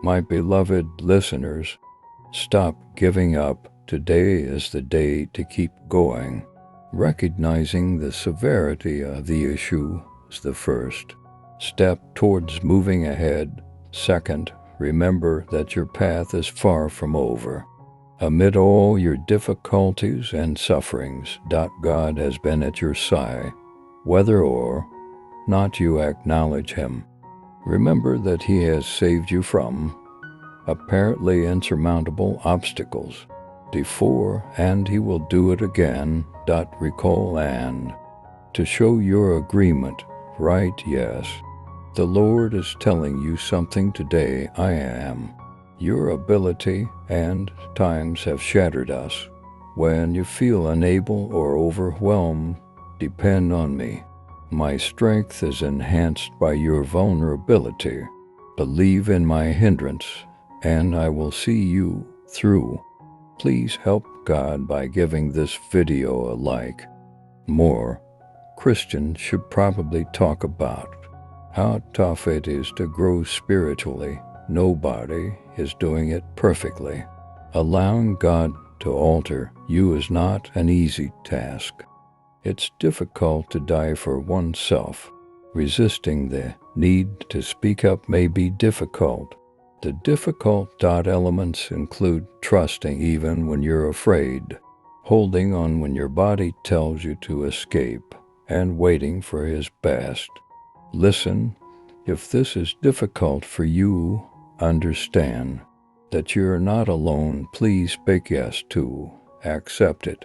My beloved listeners, stop giving up. Today is the day to keep going. Recognizing the severity of the issue is the first step towards moving ahead. Second, remember that your path is far from over. Amid all your difficulties and sufferings, God has been at your side, whether or not you acknowledge Him. Remember that He has saved you from apparently insurmountable obstacles before, and He will do it again. Recall and to show your agreement, right? Yes. The Lord is telling you something today. I am. Your ability and times have shattered us. When you feel unable or overwhelmed, depend on me. My strength is enhanced by your vulnerability. Believe in my hindrance, and I will see you through. Please help God by giving this video a like. More Christians should probably talk about how tough it is to grow spiritually. Nobody is doing it perfectly. Allowing God to alter you is not an easy task. It's difficult to die for oneself. Resisting the need to speak up may be difficult. The difficult elements include trusting even when you're afraid, holding on when your body tells you to escape, and waiting for His best. Listen, if this is difficult for you, understand that you're not alone. Please speak yes to accept it.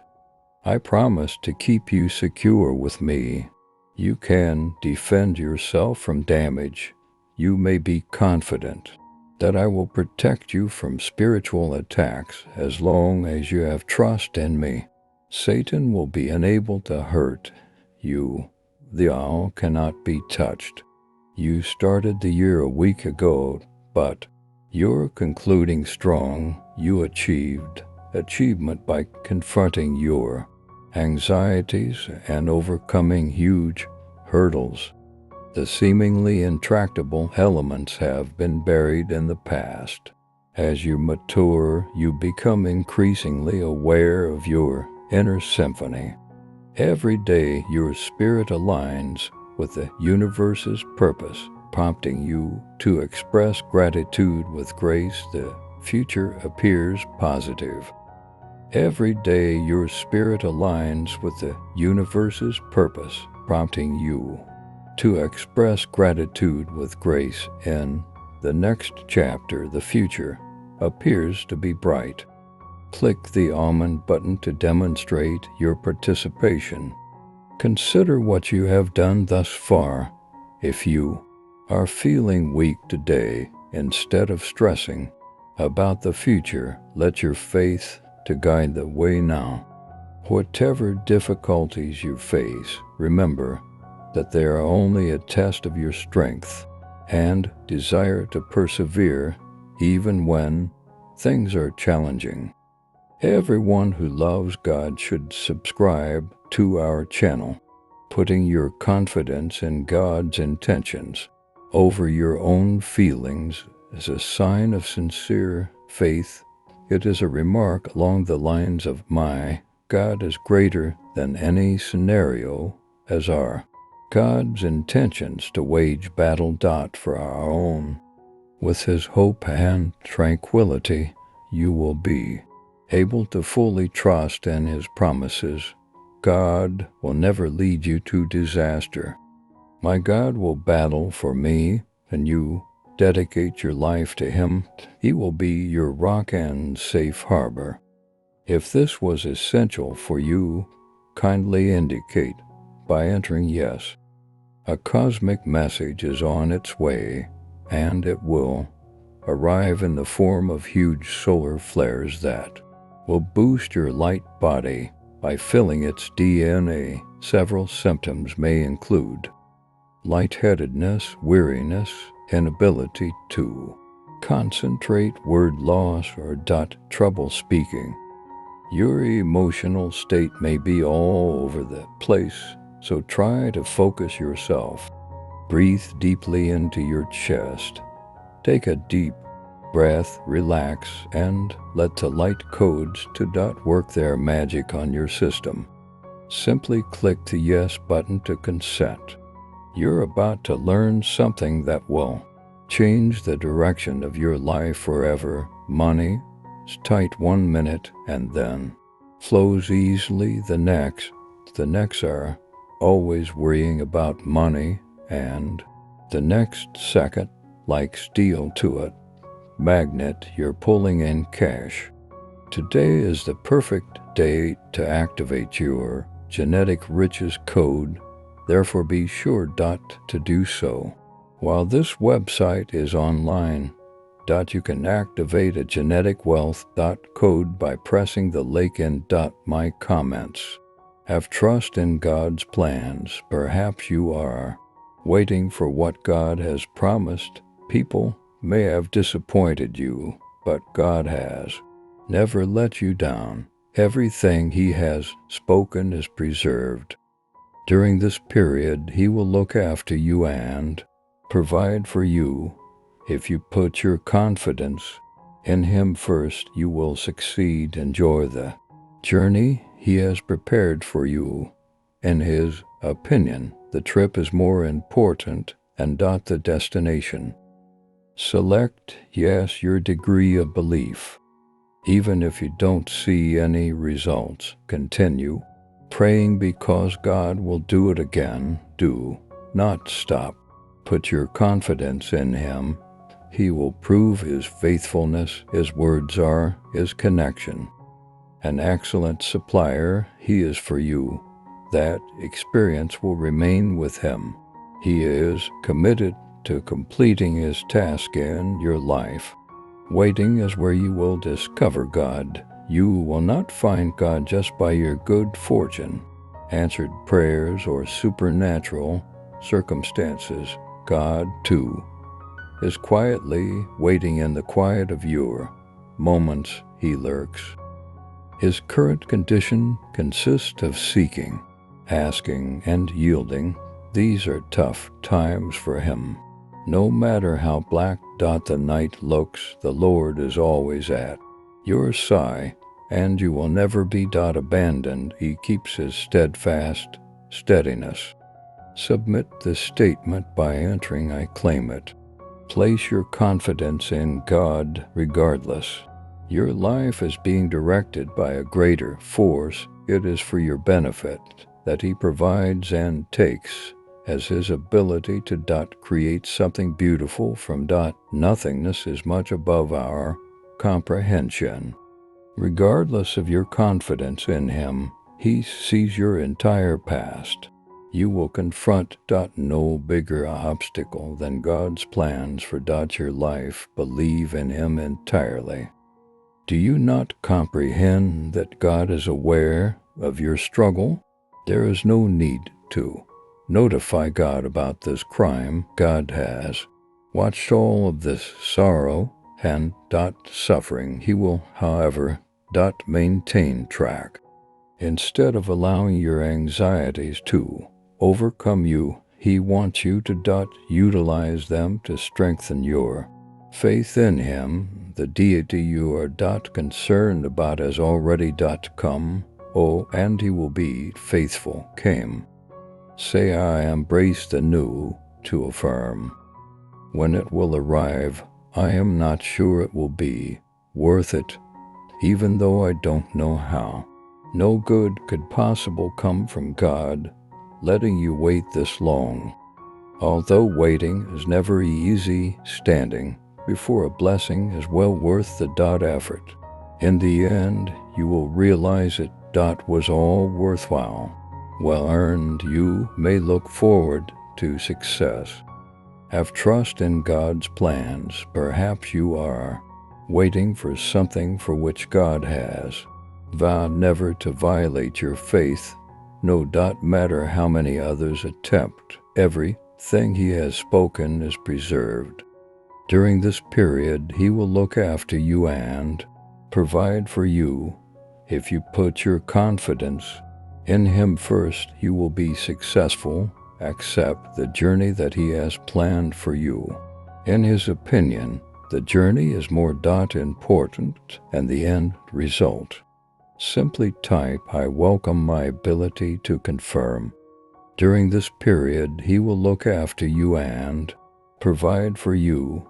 I promise to keep you secure with me. You can defend yourself from damage. You may be confident that I will protect you from spiritual attacks as long as you have trust in me. Satan will be unable to hurt you. The owl cannot be touched. You started the year a week ago, but you're concluding strong. You achieved achievement by confronting your anxieties and overcoming huge hurdles. The seemingly intractable elements have been buried in the past. As you mature, you become increasingly aware of your inner symphony. Every day, your spirit aligns with the universe's purpose, prompting you to express gratitude with grace. The future appears positive. Every day, your spirit aligns with the universe's purpose, prompting you to express gratitude with grace. In the next chapter, the future appears to be bright. Click the almond button to demonstrate your participation. Consider what you have done thus far. If you are feeling weak today, instead of stressing about the future, let your faith to guide the way now. Whatever difficulties you face, remember that they are only a test of your strength and desire to persevere even when things are challenging. Everyone who loves God should subscribe to our channel. Putting your confidence in God's intentions over your own feelings is a sign of sincere faith. It is a remark along the lines of, my God is greater than any scenario, as are God's intentions to wage battle. For our own. With His hope and tranquility, you will be able to fully trust in His promises. God will never lead you to disaster. My God will battle for me, and you dedicate your life to Him. He will be your rock and safe harbor. If this was essential for you, kindly indicate by entering yes. A cosmic message is on its way, and it will arrive in the form of huge solar flares that will boost your light body by filling its DNA. Several symptoms may include lightheadedness, weariness, inability to concentrate, word loss, or trouble speaking. Your emotional state may be all over the place, so try to focus yourself. Breathe deeply into your chest. Take a deep breath, relax, and let the light codes to work their magic on your system. Simply click the yes button to consent. You're about to learn something that will change the direction of your life forever. Money is tight 1 minute and then flows easily the next. The next are always worrying about money, and the next second, like steel to it, magnet, you're pulling in cash. Today is the perfect day to activate your genetic riches code. Therefore, be sure to do so. While this website is online, you can activate a genetic wealth code by pressing the link in my comments. Have trust in God's plans. Perhaps you are waiting for what God has promised. People may have disappointed you, but God has never let you down. Everything He has spoken is preserved. During this period, He will look after you and provide for you. If you put your confidence in Him first, you will succeed. Enjoy the journey He has prepared for you. In His opinion, the trip is more important and the destination. Select yes your degree of belief. Even if you don't see any results, continue praying because God will do it again. Do not stop. Put your confidence in Him. He will prove His faithfulness. His words are His connection. An excellent supplier He is for you. That experience will remain with Him. He is committed to completing His task in your life. Waiting is where you will discover God. You will not find God just by your good fortune, answered prayers, or supernatural circumstances. God, too, is quietly waiting in the quiet of your moments. He lurks. His current condition consists of seeking, asking, and yielding. These are tough times for Him. No matter how black the night looks, the Lord is always at your side, and you will never be abandoned. He keeps His steadfast steadiness. Submit this statement by entering I claim it. Place your confidence in God regardless. Your life is being directed by a greater force. It is for your benefit that He provides and takes as His ability to create something beautiful from nothingness is much above our comprehension. Regardless of your confidence in Him, He sees your entire past. You will confront no bigger obstacle than God's plans for your life. Believe in Him entirely. Do you not comprehend that God is aware of your struggle? There is no need to notify God about this crime. God has watched all of this sorrow and suffering. He will, however, maintain track. Instead of allowing your anxieties to overcome you, He wants you to utilize them to strengthen your faith in Him. The deity you are concerned about has already come. Oh, and He will be faithful. Came. Say, I embrace the new, to affirm. When it will arrive, I am not sure it will be worth it, even though I don't know how. No good could possibly come from God letting you wait this long. Although waiting is never easy, standing before a blessing is well worth the effort. In the end, you will realize it was all worthwhile. Well earned. You may look forward to success. Have trust in God's plans. Perhaps you are waiting for something for which God has vowed never to violate your faith. No matter how many others attempt, everything He has spoken is preserved. During this period, He will look after you and provide for you. If you put your confidence in Him first, you will be successful. Accept the journey that He has planned for you. In His opinion, The journey is more important and the end result. Simply type, I welcome my ability to confirm. During this period, He will look after you and provide for you.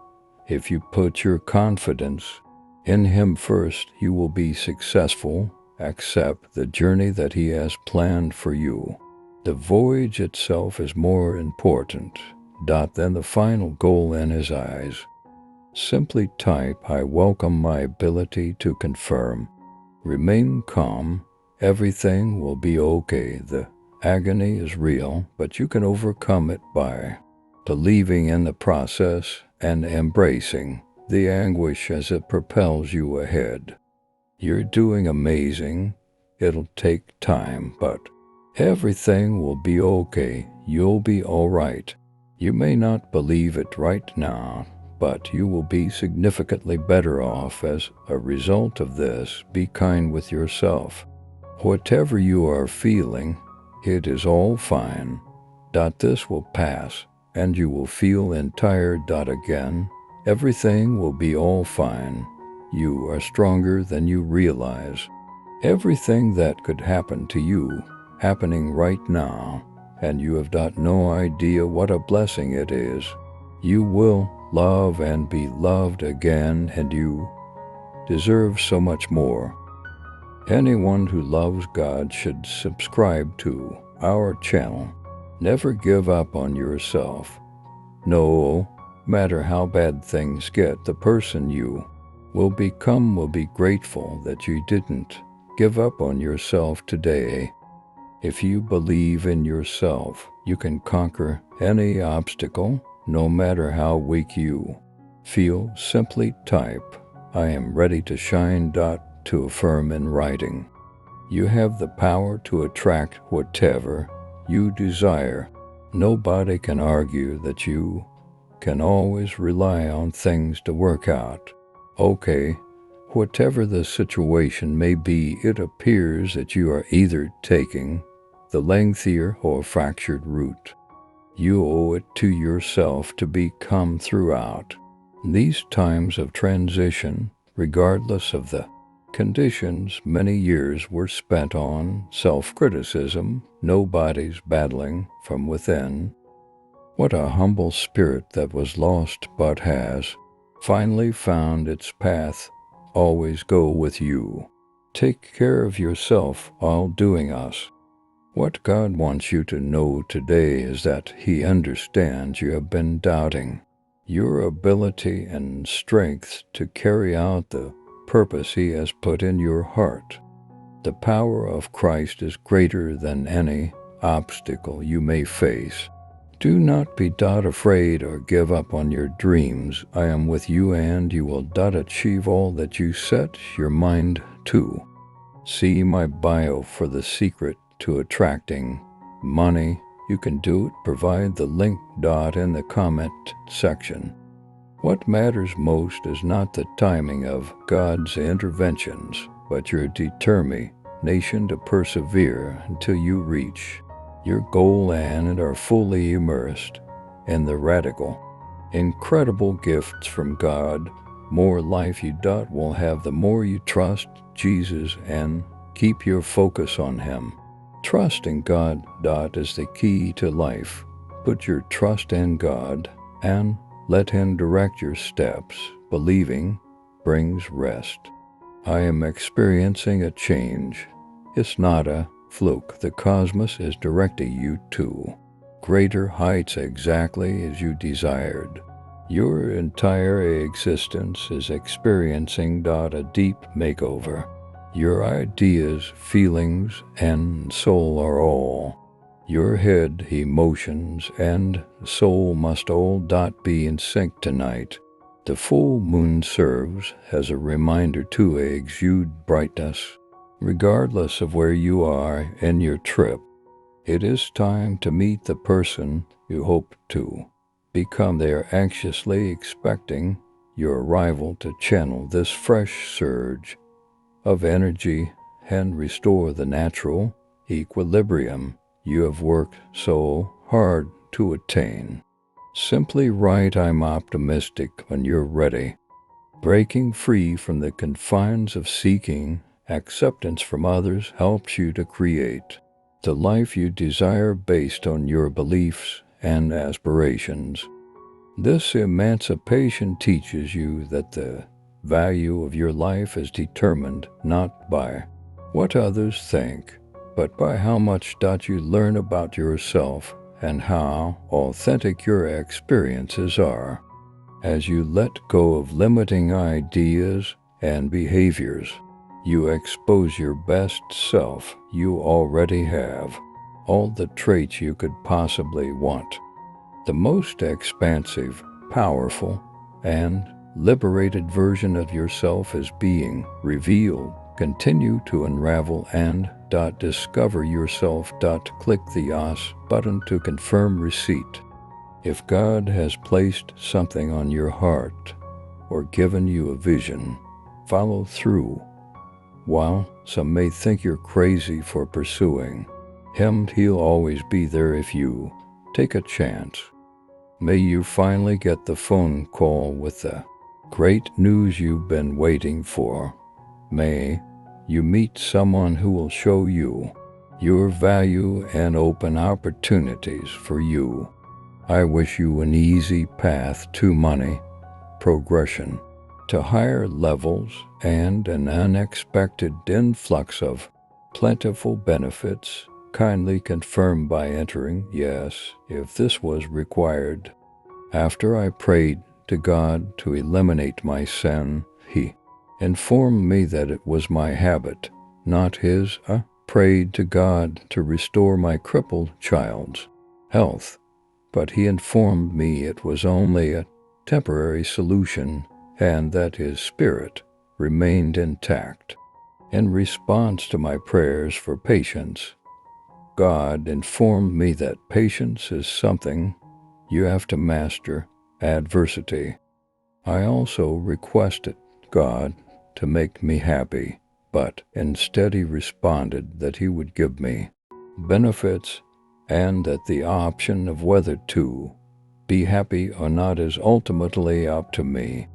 If you put your confidence in Him first, you will be successful. Accept the journey that He has planned for you. The voyage itself is more important than the final goal in His eyes. Simply type, I welcome my ability to confirm. Remain calm. Everything will be okay. The agony is real, but you can overcome it by believing in the process and embracing the anguish as it propels you ahead. You're doing amazing. It'll take time, but everything will be okay. You'll be all right. You may not believe it right now, but you will be significantly better off as a result of this. Be kind with yourself. Whatever you are feeling, it is all fine. This will pass, and you will feel entire. Again, everything will be all fine. You are stronger than you realize. Everything that could happen to you, happening right now, and you have no idea what a blessing it is. You will love and be loved again, and you deserve so much more. Anyone who loves God should subscribe to our channel. Never give up on yourself. No matter how bad things get, the person you will become will be grateful that you didn't give up on yourself today. If you believe in yourself, you can conquer any obstacle, no matter how weak you feel. Simply type, I am ready to shine. To affirm in writing. You have the power to attract whatever you desire. Nobody can argue that you can always rely on things to work out. Okay, whatever the situation may be, it appears that you are either taking the lengthier or fractured route. You owe it to yourself to become throughout these times of transition, regardless of the conditions. Many years were spent on self-criticism. Nobody's battling from within. What a humble spirit that was lost but has finally found its path. Always go with you. Take care of yourself while doing us. What God wants you to know today is that He understands you have been doubting your ability and strength to carry out the purpose He has put in your heart. The power of Christ is greater than any obstacle you may face. Do not be afraid or give up on your dreams. I am with you, and you will achieve all that you set your mind to. See my bio for the secret to attracting money. You can do it. Provide the link in the comment section. What matters most is not the timing of God's interventions, but your determination to persevere until you reach your goal and are fully immersed in the radical, incredible gifts from God. More life you will have the more you trust Jesus and keep your focus on Him. Trusting God is the key to life. Put your trust in God and let Him direct your steps. Believing brings rest. I am experiencing a change. It's not a fluke. The cosmos is directing you to greater heights exactly as you desired. Your entire existence is experiencing a deep makeover. Your ideas, feelings, and soul are all. Your head, emotions, and soul must all be in sync tonight. The full moon serves as a reminder to exude brightness. Regardless of where you are in your trip, it is time to meet the person you hope to become. They are anxiously expecting your arrival to channel this fresh surge of energy and restore the natural equilibrium you have worked so hard to attain. Simply write, I'm optimistic when you're ready. Breaking free from the confines of seeking acceptance from others helps you to create the life you desire based on your beliefs and aspirations. This emancipation teaches you that the value of your life is determined not by what others think, but by how much you learn about yourself and how authentic your experiences are. As you let go of limiting ideas and behaviors, you expose your best self you already have, all the traits you could possibly want. The most expansive, powerful, and liberated version of yourself is being revealed. Continue to unravel and discover yourself. Click the Yes button to confirm receipt. If God has placed something on your heart or given you a vision, follow through. While some may think you're crazy for pursuing Him, He'll always be there if you take a chance. May you finally get the phone call with the great news you've been waiting for. May you meet someone who will show you your value and open opportunities for you. I wish you an easy path to money, progression, to higher levels, and an unexpected influx of plentiful benefits. Kindly confirm by entering yes if this was required. After I prayed to God to eliminate my sin, He informed me that it was my habit, not His. I prayed to God to restore my crippled child's health, but He informed me it was only a temporary solution and that his spirit remained intact. In response to my prayers for patience, God informed me that patience is something you have to master adversity. I also requested God to make me happy, but instead He responded that He would give me benefits and that the option of whether to be happy or not is ultimately up to me.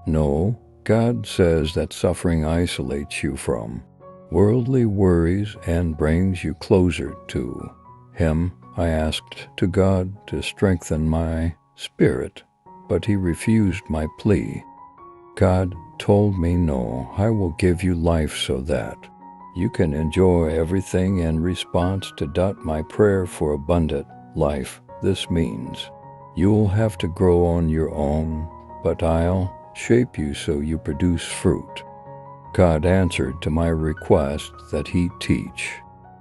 No, God says that suffering isolates you from worldly worries and brings you closer to Him. I asked to God to strengthen my spirit, but He refused my plea. God told me, no, I will give you life so that you can enjoy everything. In response to my prayer for abundant life, this means you'll have to grow on your own, but I'll shape you so you produce fruit. God answered to my request that He teach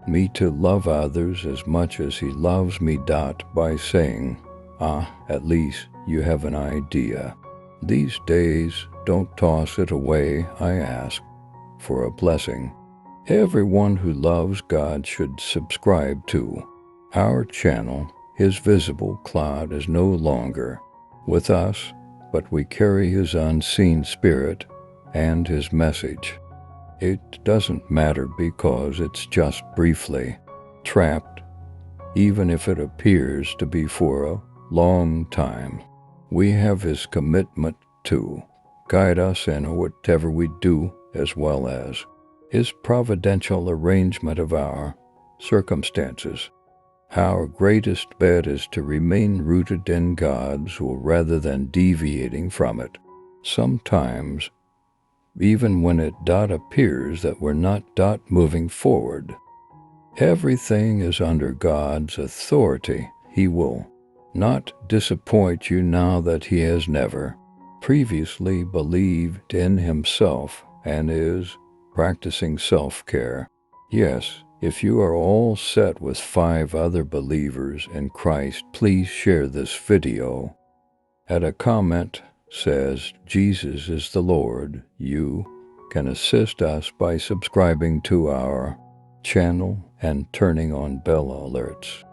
me to love others as much as He loves me. By saying, at least you have an idea. These days, don't toss it away. I ask for a blessing. Everyone who loves God should subscribe to our channel. His visible cloud is no longer with us, but we carry His unseen spirit and His message. It doesn't matter because it's just briefly trapped, even if it appears to be for a long time. We have His commitment to guide us in whatever we do, as well as His providential arrangement of our circumstances. Our greatest bet is to remain rooted in God's will rather than deviating from it. Sometimes, even when it appears that we're not moving forward, everything is under God's authority. He will not disappoint you now that He has never previously believed in Himself and is practicing self-care. Yes, if you are all set with 5 other believers in Christ, please share this video. Add a comment says Jesus is the Lord. You can assist us by subscribing to our channel and turning on bell alerts.